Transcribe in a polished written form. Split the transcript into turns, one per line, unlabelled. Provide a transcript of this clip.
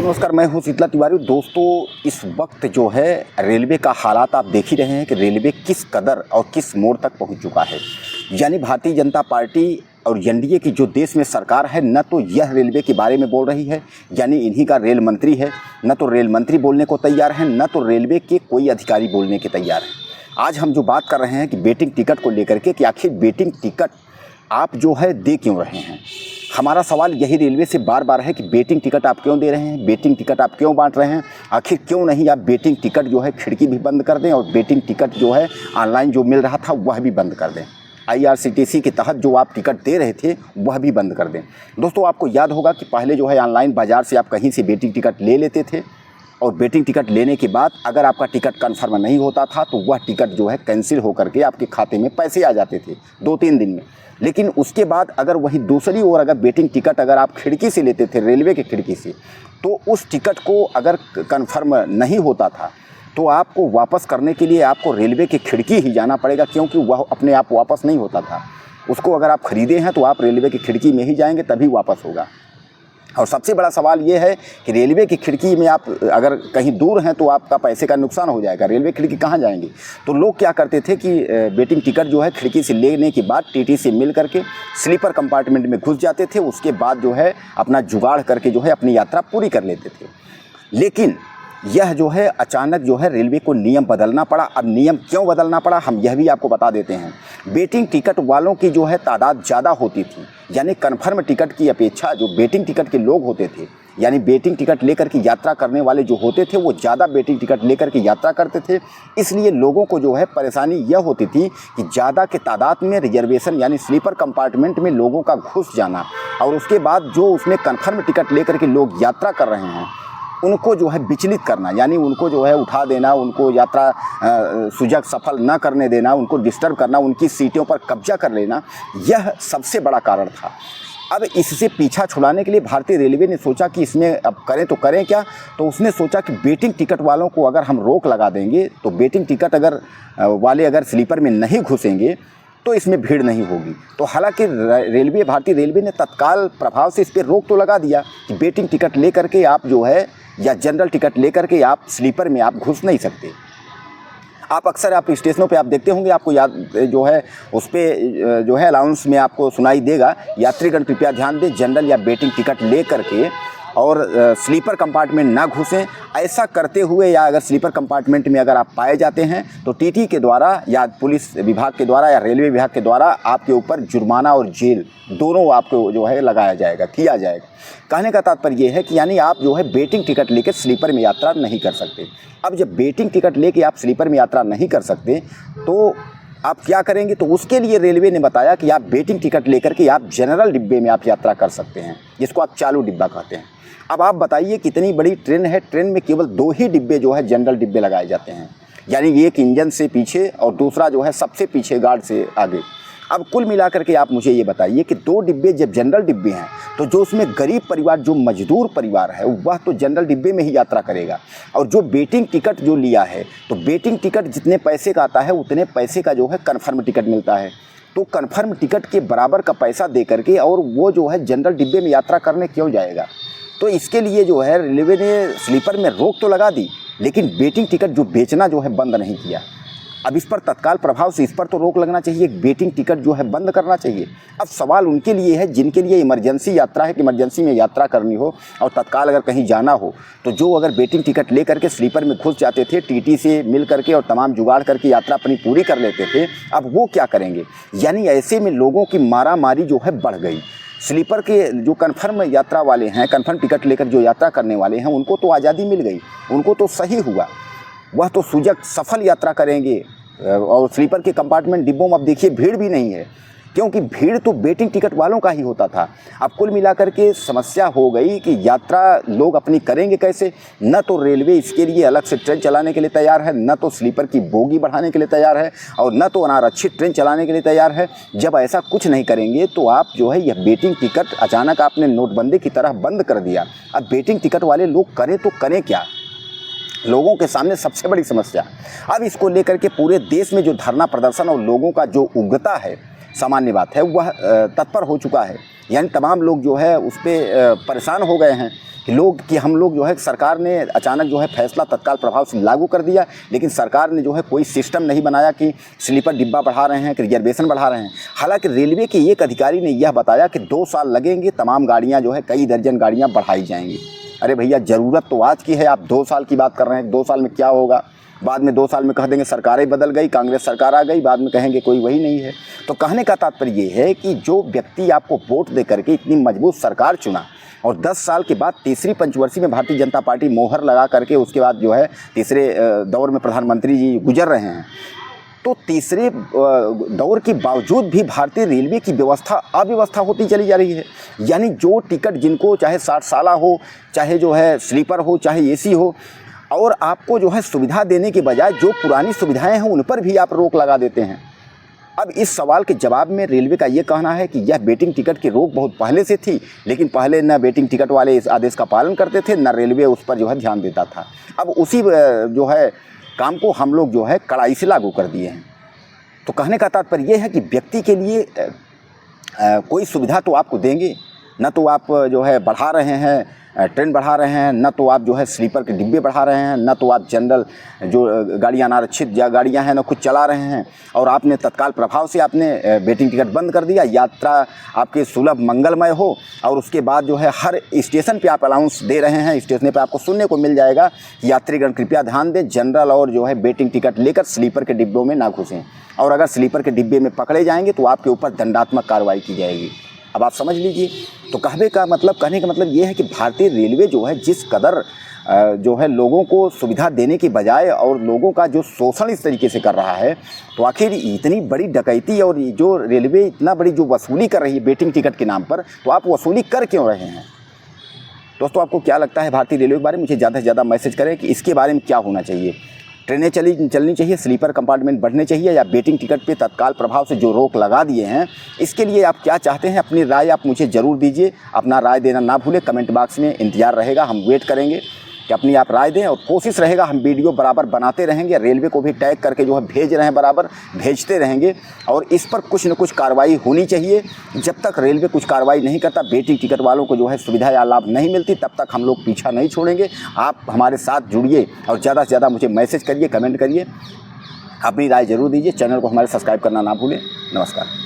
नमस्कार, मैं हूं शीतला तिवारी। दोस्तों, इस वक्त जो है रेलवे का हालात आप देख ही रहे हैं कि रेलवे किस कदर और किस मोड़ तक पहुंच चुका है। यानी भारतीय जनता पार्टी और एनडीए की जो देश में सरकार है, न तो यह रेलवे के बारे में बोल रही है, यानी इन्हीं का रेल मंत्री है, न तो रेल मंत्री बोलने को तैयार है, न तो रेलवे के कोई अधिकारी बोलने के तैयार है। आज हम जो बात कर रहे हैं कि वेटिंग टिकट को लेकर के, कि आखिर वेटिंग टिकट आप जो है दे क्यों रहे हैं। हमारा सवाल यही रेलवे से बार बार है कि वेटिंग टिकट आप क्यों दे रहे हैं, वेटिंग टिकट आप क्यों बांट रहे हैं। आखिर क्यों नहीं आप वेटिंग टिकट जो है खिड़की भी बंद कर दें और वेटिंग टिकट जो है ऑनलाइन जो मिल रहा था वह भी बंद कर दें। IRCTC के तहत जो आप टिकट दे रहे थे वह भी बंद कर दें। दोस्तों, आपको याद होगा कि पहले जो है ऑनलाइन बाज़ार से आप कहीं से वेटिंग टिकट ले लेते थे और वेटिंग टिकट लेने के बाद अगर आपका टिकट कन्फर्म नहीं होता था तो वह टिकट जो है कैंसिल होकर के आपके खाते में पैसे आ जाते थे 2-3 दिन में। लेकिन उसके बाद अगर वही दूसरी ओर अगर वेटिंग टिकट अगर आप खिड़की से लेते थे, रेलवे की खिड़की से, तो उस टिकट को अगर कन्फर्म नहीं होता था तो आपको वापस करने के लिए आपको रेलवे की खिड़की ही जाना पड़ेगा, क्योंकि वह अपने आप वापस नहीं होता था। उसको अगर आप ख़रीदे हैं तो आप रेलवे की खिड़की में ही जाएंगे तभी वापस होगा। और सबसे बड़ा सवाल ये है कि रेलवे की खिड़की में आप अगर कहीं दूर हैं तो आपका पैसे का नुकसान हो जाएगा। रेलवे खिड़की कहाँ जाएंगे। तो लोग क्या करते थे कि वेटिंग टिकट जो है खिड़की से लेने के बाद टीटी से मिल करके स्लीपर कंपार्टमेंट में घुस जाते थे। उसके बाद जो है अपना जुगाड़ करके जो है अपनी यात्रा पूरी कर लेते थे। लेकिन यह जो है अचानक जो है रेलवे को नियम बदलना पड़ा। अब नियम क्यों बदलना पड़ा हम यह भी आपको बता देते हैं। वेटिंग टिकट वालों की जो है तादाद ज़्यादा होती थी, यानी कन्फर्म टिकट की अपेक्षा जो वेटिंग टिकट के लोग होते थे, यानी वेटिंग टिकट लेकर के यात्रा करने वाले जो होते थे वो ज़्यादा वेटिंग टिकट लेकर के यात्रा करते थे। इसलिए लोगों को जो है परेशानी यह होती थी कि ज़्यादा के तादाद में रिजर्वेशन यानी स्लीपर कंपार्टमेंट में लोगों का घुस जाना, और उसके बाद जो उसमें कन्फर्म टिकट लेकर के लोग यात्रा कर रहे हैं उनको जो है विचलित करना, यानी उनको जो है उठा देना, उनको यात्रा सुजग सफल न करने देना, उनको डिस्टर्ब करना, उनकी सीटों पर कब्जा कर लेना, यह सबसे बड़ा कारण था। अब इससे पीछा छुड़ाने के लिए भारतीय रेलवे ने सोचा कि इसमें अब करें तो करें क्या। तो उसने सोचा कि वेटिंग टिकट वालों को अगर हम रोक लगा देंगे तो वेटिंग टिकट अगर स्लीपर में नहीं घुसेंगे तो इसमें भीड़ नहीं होगी। तो हालांकि भारतीय रेलवे ने तत्काल प्रभाव से इस पर रोक तो लगा दिया कि वेटिंग टिकट लेकर के आप जो है या जनरल टिकट लेकर के आप स्लीपर में आप घुस नहीं सकते। आप अक्सर आप स्टेशनों पे आप देखते होंगे, आपको याद जो है उस पर जो है अनाउंस में आपको सुनाई देगा, यात्रीगण कृपया ध्यान दें, जनरल या वेटिंग टिकट ले करके और स्लीपर कंपार्टमेंट ना घुसें। ऐसा करते हुए या अगर स्लीपर कंपार्टमेंट में अगर आप पाए जाते हैं तो टीटी के द्वारा या पुलिस विभाग के द्वारा या रेलवे विभाग के द्वारा आपके ऊपर जुर्माना और जेल दोनों आपको जो है लगाया जाएगा, किया जाएगा। कहने का तात्पर्य ये है कि यानी आप जो है वेटिंग टिकट लेकर स्लीपर में यात्रा नहीं कर सकते। अब जब वेटिंग टिकट लेके आप स्लीपर में यात्रा नहीं कर सकते तो आप क्या करेंगे। तो उसके लिए रेलवे ने बताया कि आप वेटिंग टिकट लेकर के आप जनरल डिब्बे में आप यात्रा कर सकते हैं, जिसको आप चालू डिब्बा कहते हैं। अब आप बताइए कितनी बड़ी ट्रेन है, ट्रेन में केवल 2 ही डिब्बे जो है जनरल डिब्बे लगाए जाते हैं, यानी एक इंजन से पीछे और दूसरा जो है सबसे पीछे गार्ड से आगे। अब कुल मिलाकर के आप मुझे ये बताइए कि 2 डिब्बे जब जनरल डिब्बे हैं तो जो उसमें गरीब परिवार, जो मजदूर परिवार है, वह तो जनरल डिब्बे में ही यात्रा करेगा। और जो वेटिंग टिकट जो लिया है तो वेटिंग टिकट जितने पैसे का आता है उतने पैसे का जो है कन्फर्म टिकट मिलता है। तो कन्फर्म टिकट के बराबर का पैसा दे करके और वो जो है जनरल डिब्बे में यात्रा करने क्यों जाएगा। तो इसके लिए जो है रेलवे ने स्लीपर में रोक तो लगा दी, लेकिन वेटिंग टिकट जो बेचना जो है बंद नहीं किया। अब इस पर तत्काल प्रभाव से इस पर तो रोक लगना चाहिए, वेटिंग टिकट जो है बंद करना चाहिए। अब सवाल उनके लिए है जिनके लिए इमरजेंसी यात्रा है, कि इमरजेंसी में यात्रा करनी हो और तत्काल अगर कहीं जाना हो, तो जो अगर वेटिंग टिकट ले करके स्लीपर में घुस जाते थे, टीटी से मिल करके और तमाम जुगाड़ करके यात्रा अपनी पूरी कर लेते थे, अब वो क्या करेंगे। यानी ऐसे में लोगों की मारामारी जो है बढ़ गई। स्लीपर के जो कन्फर्म यात्रा वाले हैं, कन्फर्म टिकट लेकर जो यात्रा करने वाले हैं, उनको तो आज़ादी मिल गई, उनको तो सही हुआ, वह तो सुजग सफल यात्रा करेंगे। और स्लीपर के कंपार्टमेंट डिब्बों में अब देखिए भीड़ भी नहीं है, क्योंकि भीड़ तो वेटिंग टिकट वालों का ही होता था। अब कुल मिलाकर के समस्या हो गई कि यात्रा लोग अपनी करेंगे कैसे। न तो रेलवे इसके लिए अलग से ट्रेन चलाने के लिए तैयार है, न तो स्लीपर की बोगी बढ़ाने के लिए तैयार है, और न तो अनारक्षित ट्रेन चलाने के लिए तैयार है। जब ऐसा कुछ नहीं करेंगे तो आप जो है यह वेटिंग टिकट अचानक आपने नोटबंदी की तरह बंद कर दिया। अब वेटिंग टिकट वाले लोग करें तो करें क्या, लोगों के सामने सबसे बड़ी समस्या। अब इसको लेकर के पूरे देश में जो धरना प्रदर्शन और लोगों का जो उग्रता है, सामान्य बात है, वह तत्पर हो चुका है। यानी तमाम लोग जो है उस पर परेशान हो गए हैं कि हम लोग जो है सरकार ने अचानक जो है फैसला तत्काल प्रभाव से लागू कर दिया, लेकिन सरकार ने जो है कोई सिस्टम नहीं बनाया कि स्लीपर डिब्बा बढ़ा रहे हैं, कि रिजर्वेशन बढ़ा रहे हैं। हालांकि रेलवे के एक अधिकारी ने यह बताया कि 2 साल लगेंगे, तमाम गाड़ियाँ जो है कई दर्जन गाड़ियाँ बढ़ाई जाएंगी। अरे भैया, ज़रूरत तो आज की है, आप 2 साल की बात कर रहे हैं। 2 साल में क्या होगा? बाद में 2 साल में कह देंगे सरकारें बदल गई, कांग्रेस सरकार आ गई, बाद में कहेंगे कोई वही नहीं है। तो कहने का तात्पर्य ये है कि जो व्यक्ति आपको वोट दे करके इतनी मजबूत सरकार चुना और 10 साल के बाद तीसरी पंचवर्षीय में भारतीय जनता पार्टी मोहर लगा करके उसके बाद जो है तीसरे दौर में प्रधानमंत्री जी गुजर रहे हैं, तो तीसरे दौर के बावजूद भी भारतीय रेलवे की व्यवस्था अव्यवस्था होती चली जा रही है। यानी जो टिकट जिनको चाहे 60 साला हो, चाहे जो है स्लीपर हो, चाहे एसी हो, और आपको जो है सुविधा देने के बजाय जो पुरानी सुविधाएं हैं उन पर भी आप रोक लगा देते हैं। अब इस सवाल के जवाब में रेलवे का ये कहना है कि यह वेटिंग टिकट की रोक बहुत पहले से थी, लेकिन पहले न वेटिंग टिकट वाले इस आदेश का पालन करते थे, न रेलवे उस पर जो है ध्यान देता था। अब उसी जो है काम को हम लोग जो है कड़ाई से लागू कर दिए हैं। तो कहने का तात्पर्य ये है कि व्यक्ति के लिए कोई सुविधा तो आपको देंगे, न तो आप जो है बढ़ा रहे हैं ट्रेन बढ़ा रहे हैं, न तो आप जो है स्लीपर के डिब्बे बढ़ा रहे हैं, न तो आप जनरल जो गाड़ियाँ अनारक्षित गाड़ियाँ हैं न कुछ चला रहे हैं, और आपने तत्काल प्रभाव से आपने वेटिंग टिकट बंद कर दिया। यात्रा आपके सुलभ मंगलमय हो, और उसके बाद जो है हर स्टेशन पे आप अलाउंस दे रहे हैं। स्टेशन पे आपको सुनने को मिल जाएगा कि यात्रीगण कृपया ध्यान दें, जनरल और जो है वेटिंग टिकट लेकर स्लीपर के डिब्बों में ना घुसें, और अगर स्लीपर के डिब्बे में पकड़े जाएंगे तो आपके ऊपर दंडात्मक कार्रवाई की जाएगी। अब आप समझ लीजिए। तो कहने का मतलब ये है कि भारतीय रेलवे जो है जिस कदर जो है लोगों को सुविधा देने के बजाय और लोगों का जो शोषण इस तरीके से कर रहा है, तो आखिर इतनी बड़ी डकैती और जो रेलवे इतना बड़ी जो वसूली कर रही है वेटिंग टिकट के नाम पर, तो आप वसूली कर क्यों रहे हैं? दोस्तों, आपको क्या लगता है भारतीय रेलवे के बारे में? मुझे ज़्यादा से ज़्यादा मैसेज करें कि इसके बारे में क्या होना चाहिए। ट्रेनें चलनी चाहिए, स्लीपर कंपार्टमेंट बढ़ने चाहिए, या वेटिंग टिकट पे तत्काल प्रभाव से जो रोक लगा दिए हैं, इसके लिए आप क्या चाहते हैं? अपनी राय आप मुझे ज़रूर दीजिए। अपना राय देना ना भूलें, कमेंट बॉक्स में इंतज़ार रहेगा, हम वेट करेंगे कि अपनी आप राय दें, और कोशिश रहेगा हम वीडियो बराबर बनाते रहेंगे। रेलवे को भी टैग करके जो है भेज रहे हैं, बराबर भेजते रहेंगे, और इस पर कुछ न कुछ कार्रवाई होनी चाहिए। जब तक रेलवे कुछ कार्रवाई नहीं करता, वेटिंग टिकट वालों को जो है सुविधा या लाभ नहीं मिलती, तब तक हम लोग पीछा नहीं छोड़ेंगे। आप हमारे साथ जुड़िए और ज़्यादा से ज़्यादा मुझे मैसेज करिए, कमेंट करिए, अपनी राय ज़रूर दीजिए। चैनल को हमारे सब्सक्राइब करना ना भूलें। नमस्कार।